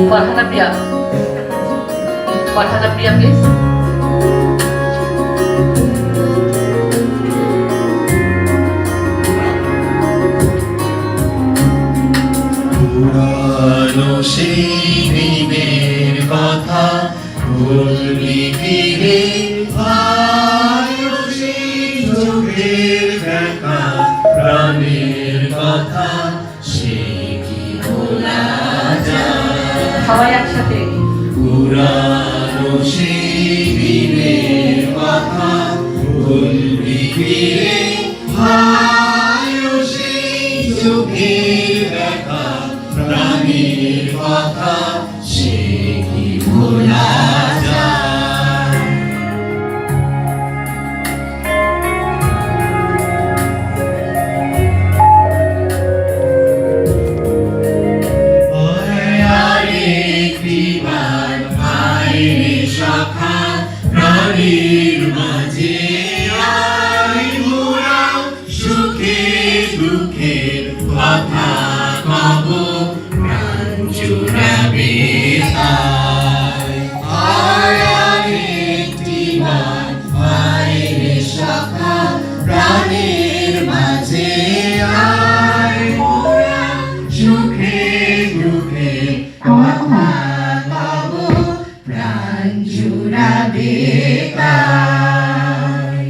Farhana Priya. Farhana Priya, please. পুরানো সেই দিনের কথা বলবি ফিরে, আয়ো সেই চোখের দেখা, প্রাণের কথা সে কি ভোলা যায়? সবাই একসাথে। পুরানো সেই দিনের কথা বলবি ফিরে, আয়ো সেই চোখের দেখা, প্রাণের কথা সে কি ভোলা যায়? আরেকটিবার আয় রে সখা, প্রাণের মাঝে আয় মোরা, সুখে দুঃখের কথা কব, প্রাণ জুড়াবে তাই। আয় আরেকটিবার আয় রে সখা, প্রাণের মাঝে আয় মোরা, সুখে দুঃখের কথা কব, প্রাণ জুড়াবে তাই।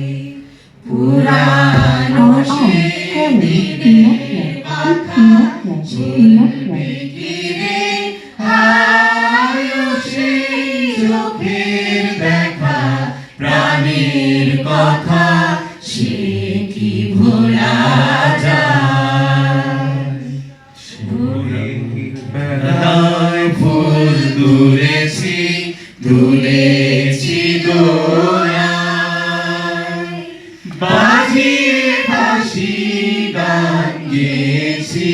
পুরানো সেই দিনের কথা বলবে ফিরে, আয়ো সেই চোখের দেখা, প্রাণের কথা সে কি ভোলা যায়? বেলায় ফুল তুলেছি, তুলেছি দোলায়, বাজিয়ে বাঁশি গান গেয়েছি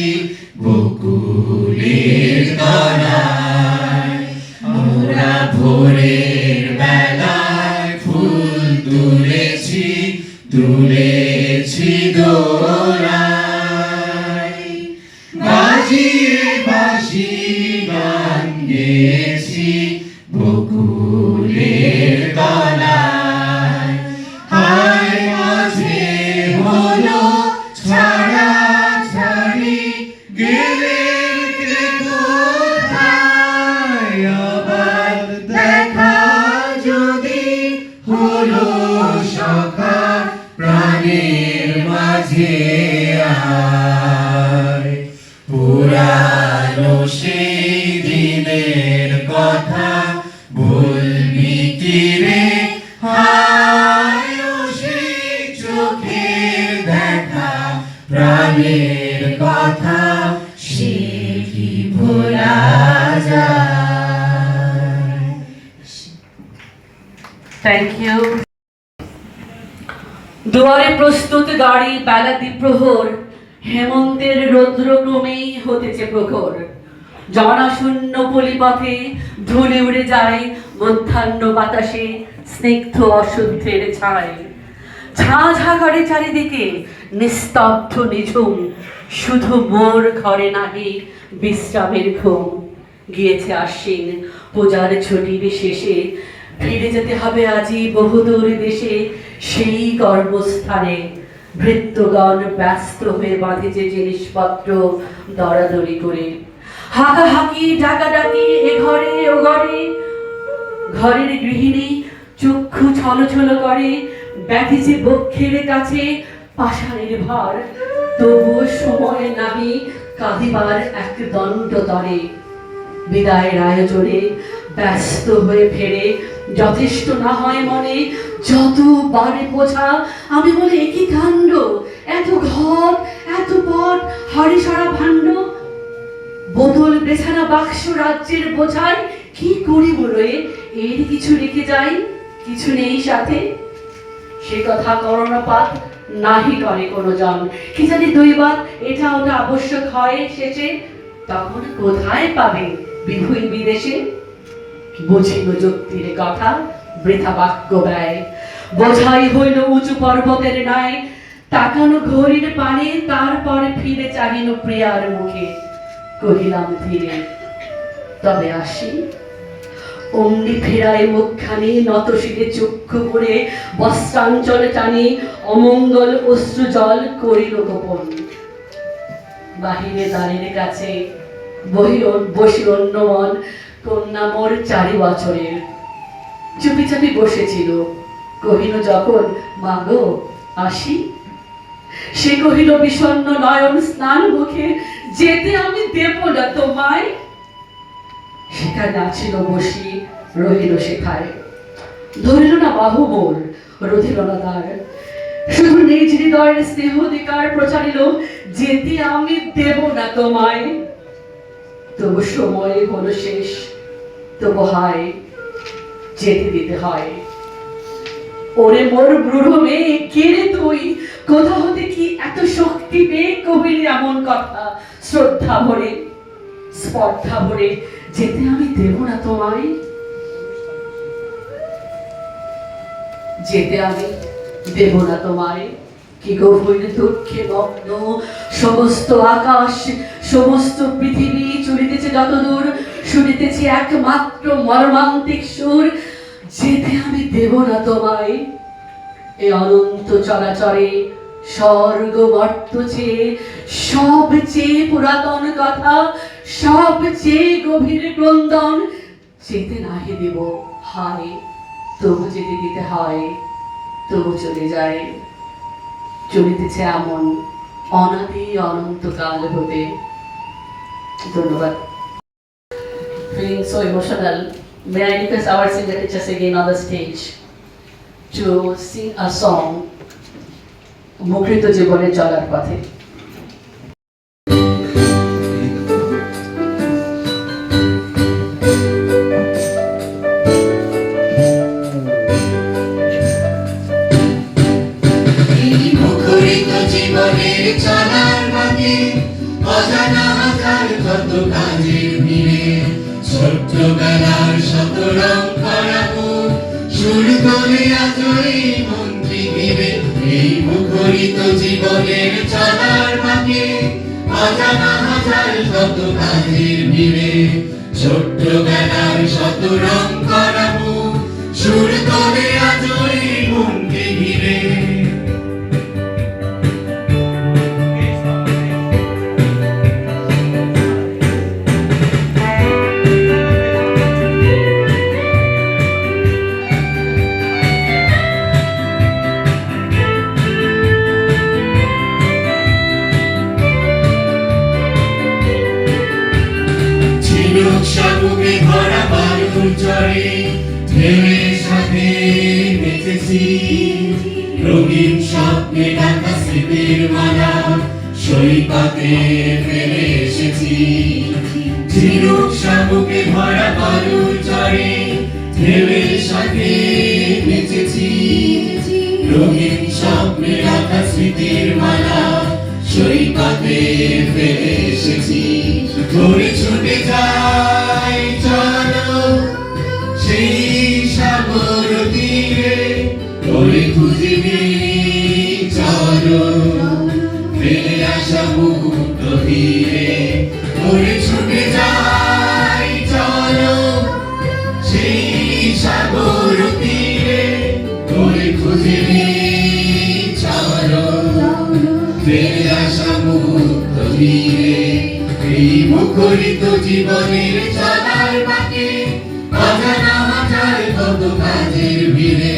বকুলের তলায়। আমরা ভোরের বেলায় ফুল তুলেছি, তুলেছি দোলায়, বাজিয়ে বাঁশি গান গেয়েছি বকুলের তলায়। হায় মাঝে হলো ছাড়া ছাড়ি, গেলে কে কোথায়? আবার দেখা যদি হলো সখা, প্রাণের মাঝে আয়। পুরানো সেই দিনের কথা বলবি কি রে, আয়ো সেই চোখের দেখা, প্রাণের কথা সে কি ভোলা যায়? Thank you. দুয়ারে প্রস্তুত গাড়ি, বেলা দ্বিপ্রহর, হেমন্তের রৌদ্র ক্রমেই হতেছে প্রখর। জনাশূন্য পলিপথে ধুলে উড়ে যায় মধ্যাহ্ন বাতাসে স্নিগ্ধ অশুদ্ধের ছায়। ঝাঁ ঝাঁ করে চারিদিকে নিস্তব্ধ নিঝুম, শুধু মোর ঘরে নাহি বিশ্রামের ঘুম। গিয়েছে আশ্বিন, পূজার ছুটির শেষে, ফিরে যেতে হবে আজি বহুদূর দেশে, সেই কর্মস্থানে। ভৃত্যগণ ব্যস্ত হয়ে বাঁধেছে জিনিসপত্র দরাদরি করে, হাঁকাহাঁকি ডাকাডাকি এ ঘরে ও ঘরে। ঘরের গৃহিণী চক্ষু ছলছল করে, ব্যাধিছে বক্ষের কাছে পাষাণের ভার, তবুও সময় নাহি কাঁদিবার এক দণ্ড তরে। বিদায়ের আয়োজনে ব্যস্ত হয়ে ফেরে, যথেষ্ট না হয় মনে যতবারে বোঝা। আমি বলে একই কাণ্ড, এত ঘর এত পট, হাড়ি সারা ভাণ্ড। বোতল বেছানা বাক্স রাজ্যের বোঝায়, কি করি বলে এর কিছু রেখে যাই, কিছু নেই সাথে। সে কথা করোনাপাত নাহি করে কোনো জন, কি জানি দৈবাত এটা ওটা আবশ্যক হয় শেষে। তখন কোথায় পাবে বিভুই বিদেশে? বুঝিব যুক্তির কথা, বৃথা বাক্য ব্যয়। বোঝাই হইল উঁচু পর্বতের ন্যায়, তাকানো ঘড়ির পানে, তারপরে ফিরে চাহিল প্রিয়ার মুখে। কহিলাম ধীরে, তবে আসি। অমনি ফেরায় মুখখানি নত শিরে চক্ষু পড়ে বস্ত্রাঞ্চলে টানি অমঙ্গল অশ্রু জল করিল গোপন। বাহিরে দ্বারের কাছে বসিল অন্য মন কন্যা মোর 4 বছরের। চুপি চাপি বসেছিল। কহিল যখন, মা গো আসি। সে কহিল বিষণ্ণ নয়ন স্নান মুখে, যেতে আমি দেব না তোমায়। সেখানে আছিল বসি, রহিল সেখায়। ধরিল না বাহু মোর, রোধিল না দ্বার। শুধু নিজ হৃদয়ের স্নেহ অধিকার প্রচারিল, যেতে আমি দেব না তোমায়। তবু সময় হলো শেষ, তবু হায় যেতে দিতে হয়। ওরে মোর ব্রূঢ় মেয়ে, কে রে তুই? কোথা হতে কি এত শক্তি পেয়ে কহিলি এমন কথা? শ্রদ্ধা ভরে স্পর্ধা ভরে, যেতে আমি দেব না তোমায়। যেতে আমি দেব না তোমায়। কি গভীর দুঃখে মগ্ন সমস্ত আকাশ, সমস্ত পৃথিবী চলিতেছে যতদূর, শুনিতেছি একমাত্র মর্মান্তিক সুর, যেতে আমি দেব না তোমায়। এ অনন্ত চরাচরে স্বর্গ মর্ত চেয়ে সবচেয়ে পুরাতন কথা, সবচেয়ে গভীর ক্রন্দন, যেতে নাহি দেব হায়। তবু যেতে দিতে হয়, তবু চলে যায়। চলিতেছে এমন অনাদি অনন্তকাল হতে। ধন্যবাদ। Feeling so emotional, may I request our singer teachers again on the stage to sing a song, মুখরিত জীবনে চলার পথে। জীবনের চলার পথে অজানা হাজার কত কাজের ভিড়ে, ছোট্টবেলার শত রং করা মুখ শুরু করে আজ এই মন পৃথিবী। এই মুখরিত জীবনের চলার পথে অজানা হাজার কত কাজের ভিড়ে, ছোট্টবেলার শত রং করা মুখ শুরু করে আজ এই মনকে ঘিরে। শামুকে ভরা বালুর চরে ঢেউয়ের সাথে বেঁচেছি, রঙিন স্বপ্নে ঢাকা স্মৃতির মালা সৈকতে ফেলে এসেছি। ঝিনুক শামুকে ভরা বালুর চরে ঢেউয়ের সাথে বেঁচেছি, রঙিন স্বপ্নে ঢাকা স্মৃতির মালা সৈকতে ফেলে এসেছি। ধরে ছুটে যাই চলো সেই সাগর তীরে, ধরে খুঁজে নিই চলো ফেলে আসা মুহূর্ত ধীরে। ধরে ছুটে যাই চলো সেই সাগর তীরে, ধরে খুঁজে নিই চলো ফেলে আসা মুহূর্ত ধীরে। এই মুখরিত জীবনের চলার পথে অজানা হাজার কত কাজের ভিড়ে,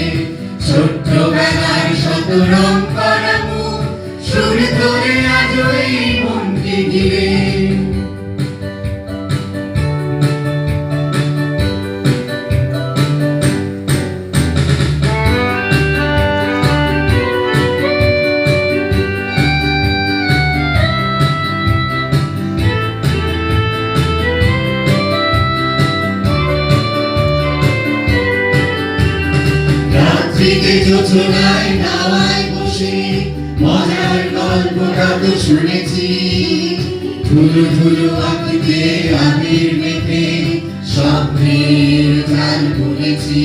ছোট্টবেলার শত রং করা মুখ শুরু করে আজ এই মনকে ঘিরে। রাত্রিতে যোচনায় নাওয়ায় বসে মজার গল্পটা তো শুনেছি, ধুলো ধুলো আঁকিতে আবির মেখে স্বপ্নের জাল বুনেছি।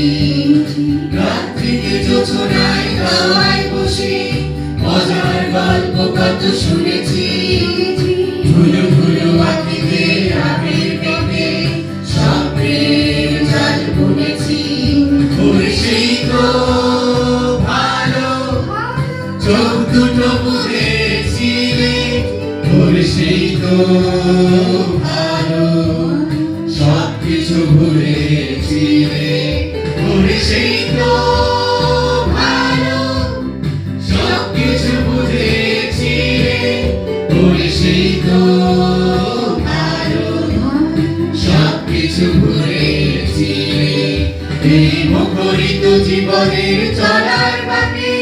রাত্রিতে যোচনায় নাওয়ায় বসে মজার গল্প কত শুনেছি, ধুলো ধুলো আঁকিতে আবির মেখে ওর সেই তো ভালো সবকিছু ভুলেছি রে ওর সেই তো ভালো সবকিছু বুঝেছি রে ওর সেই তো ভালো সবকিছু ভুলেছি রে এই মুখরিত জীবনের চলার বাকি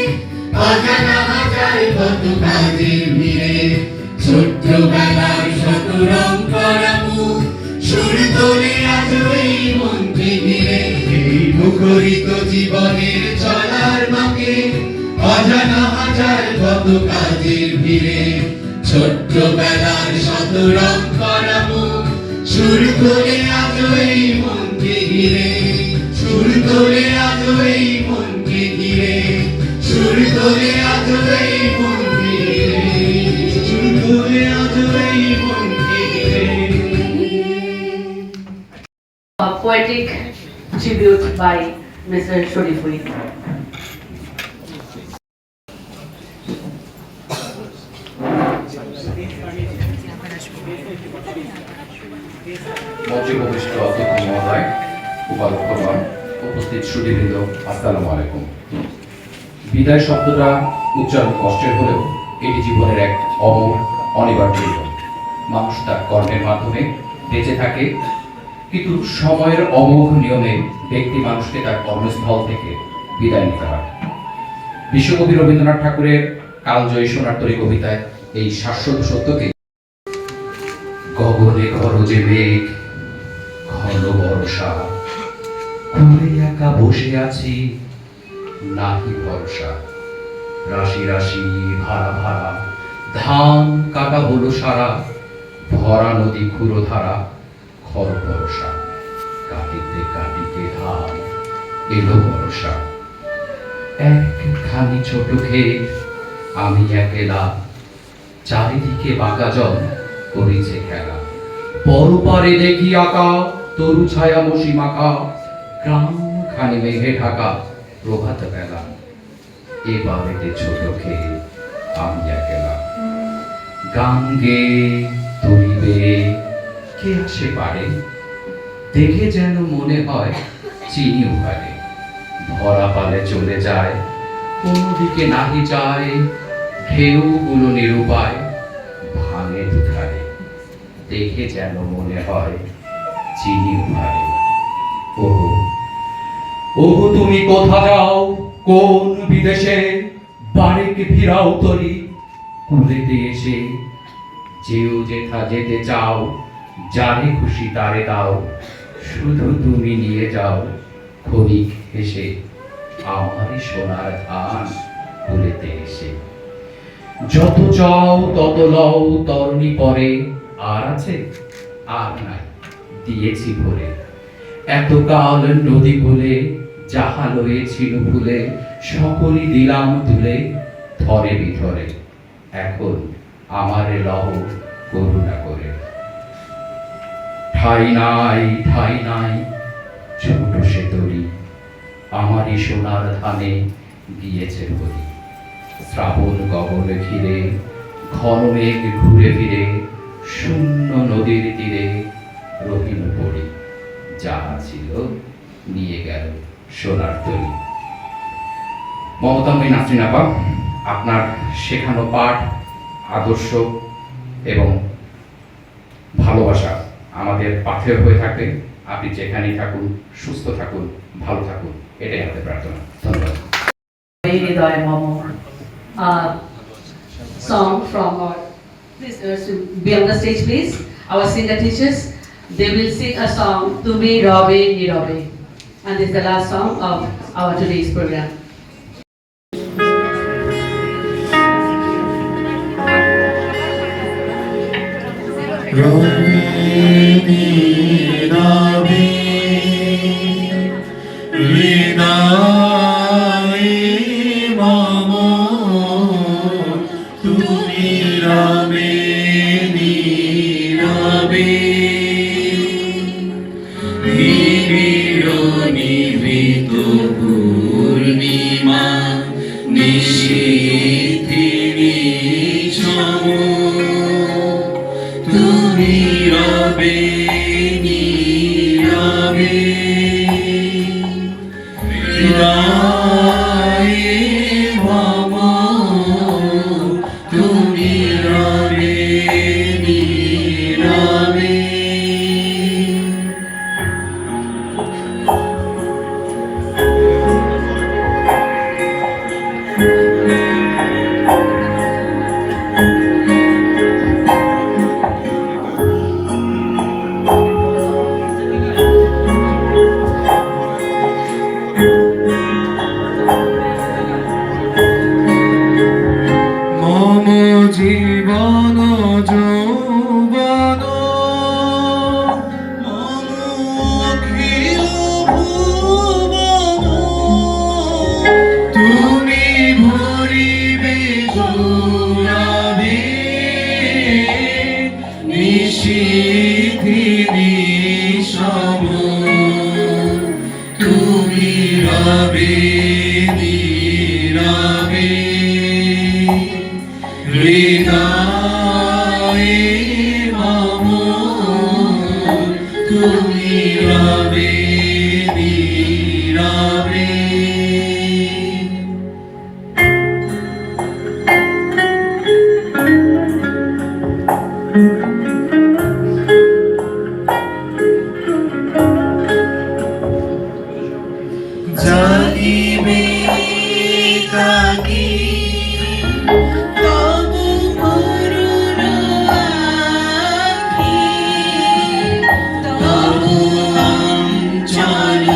অজানা হাজার কত কাজের ভিড়ে ছোট্টবেলার শত রং করা মুখ সুর তোলে আজ এই মনকে ঘিরে এই মুখরিত জীবনের চলার বাকি অজানা হাজার কত কাজের ভিড়ে ছোট্টবেলার শত রং করা মুখ সুর তোলে আজ এই মনকে ঘিরে সুর তোলে আজ এই মনকে ঘিরে সুর তোলে আজ এই মনকে ঘিরে সুর তোলে আজ এই মনকে ঘিরে A poetic tribute by Mr. Shorifui. মঞ্চে উপবিষ্ট অধ্যক্ষ মহোদয়, উপাধ্যক্ষগণ, উপস্থিত সুধীবৃন্দ, আসসালামু আলাইকুম। বিদায় শব্দটা উচ্চারণ কষ্টের হলেও এটি জীবনের এক অমর অনিবার্য নিয়ম। মানুষ তার কর্মের মাধ্যমে বেঁচে থাকে, কিন্তু সময়ের অমোঘ নিয়মে ব্যক্তি মানুষকে তার কর্মস্থল থেকে বিদায় নিতে হয়। বিশ্বকবি রবীন্দ্রনাথ ঠাকুরের কালজয়ী সোনারতরী কবিতায় এই শাশ্বত সত্যকে গগনে গরজে মেঘ ঘন বর্ষা করে একা বসে আছি নাহি ভরসা রাশি রাশি ভাড়া ভাড়া ধান কাটা হলো সারা ভরা নদী ক্ষুরো ধারা খর ভরসা কাটিতে কাটিতে ধান এলো ভরসা একখানি ছোট ক্ষেত আমি একেলা চারিদিকে বাঁকা জল করিছে খেলা পরপারে দেখি আঁকা তরু ছায়া মসি মাখা গ্রাম খানি মেঘে ঢাকা প্রভাত বেলা এবারেতে ছোট খেয়ে আমি একেলা গান গে তুলিবে কে আসে পারে দেখে যেন মনে হয় চিনি উহারে ভরা পালে চলে যায় কোনো দিকে নাহি যায় ঢেউগুলো নিরুপায় ভাঙে দুধারে দেখে যেন মনে হয় চিনি উহারে ওগো ওগো তুমি কোথা যাও কোন বিদেশে বাড়িকে ফিরাও তরি কুলেতে এসে যেও যেথা যেতে চাও যারে খুশি তারে দাও শুধু তুমি নিয়ে যাও ক্ষণিক হেসে আমারই সোনার ধান কুলেতে এসে যত চাও তত লও তরণী পরে আর আছে আর নাই দিয়েছি ভরে এতকাল নদী বলে যাহা লয়েছিল ভুলে সকলই দিলাম তুলে ধরে বিধরে এখন আমারে লহ করুণা করে ঠাই নাই ছোট সে তরি আমারই সোনার ধানে গিয়েছে ভরি শ্রাবণ গগন ঘিরে ঘন মেঘ ঘুরে ফিরে শূন্য নদীর তীরে রহিম পড়ি যাহা ছিল নিয়ে গেল সোনার তরি। মমতাময়ী নাসরিন আপা, আপনার শেখানো পাঠ, আদর্শ এবং ভালোবাসা আমাদের পাথেয় হয়ে থাকবে। আপনি যেখানেই থাকুন, সুস্থ থাকুন, ভালো থাকুন, এটাই আমাদের প্রার্থনা। ধন্যবাদ। Hriday Mamor. Song from our please be on the stage, please. Our singer teachers, they will sing a song Tumi Rabe Nirabe, and this is the last song of our today's program. পূর্ণিমা নিশীথিনী সময় নীরবে নীরবে হৃদয়ে মম তুমি রবে নীরবে। মম জীবন যৌবন মম অখিল ভুবন তুমি ভরিবে গৌরবে নিশীথি নিশম তুমি রবে নীরবে হৃদয়ে মম তুমি রবে নীরবে। জানিবে কাকি তবু করুণ আখি, তবু অঞ্চল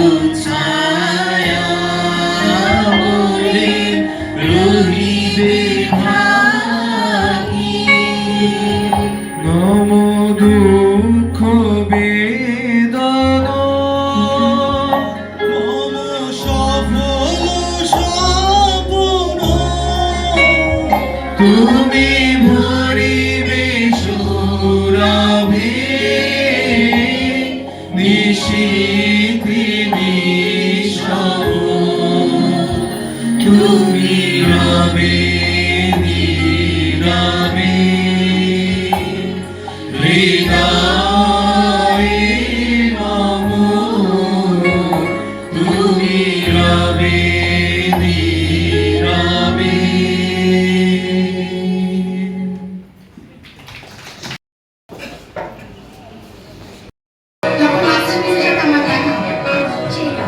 ছায়া বলে রহিবে ঢাকি। নম দুঃখ বেদনা মম সফল স্বপ্ন তুমি ভরিবে সুরভে নিশীথি নিশম তুমি রবে নীরবে হৃদয়ে মম তুমি রবে নীরবে। যখন মাস্টারপিসের সাথে আমার দেখা হয় সেটা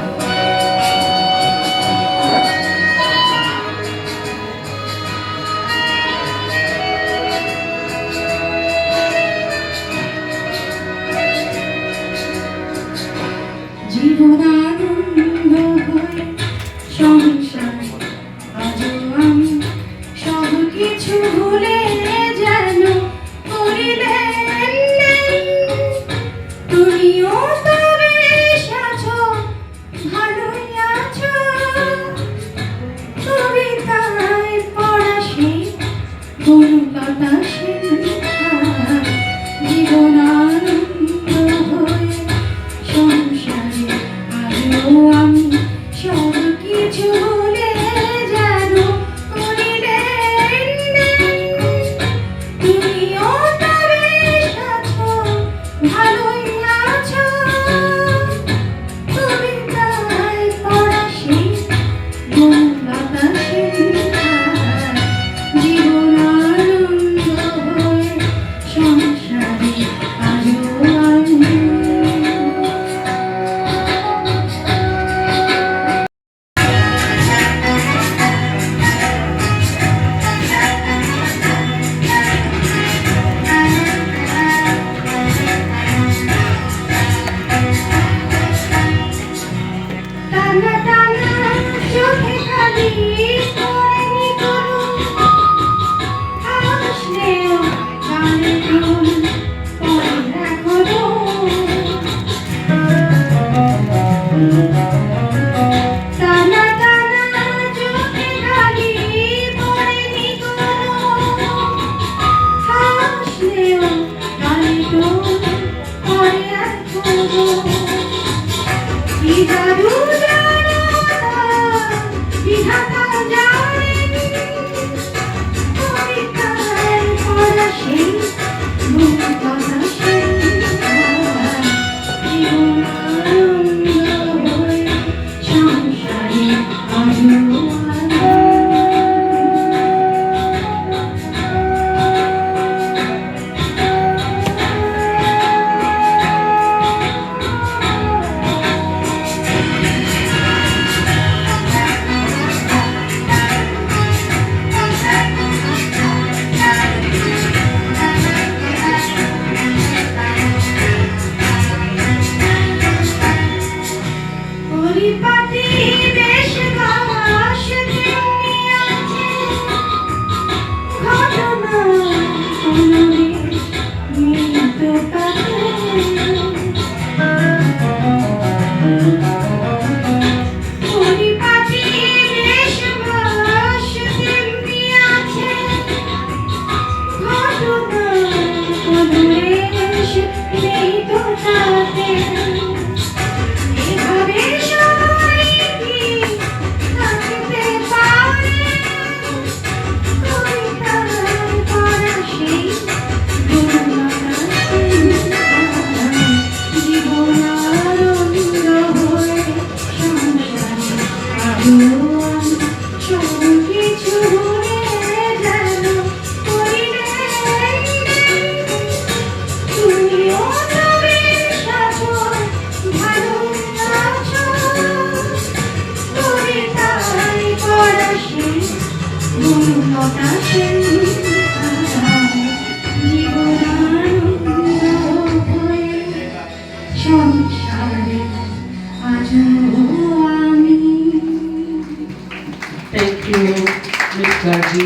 আজও আমি থ্যাংক ইউ মিস গার্জি।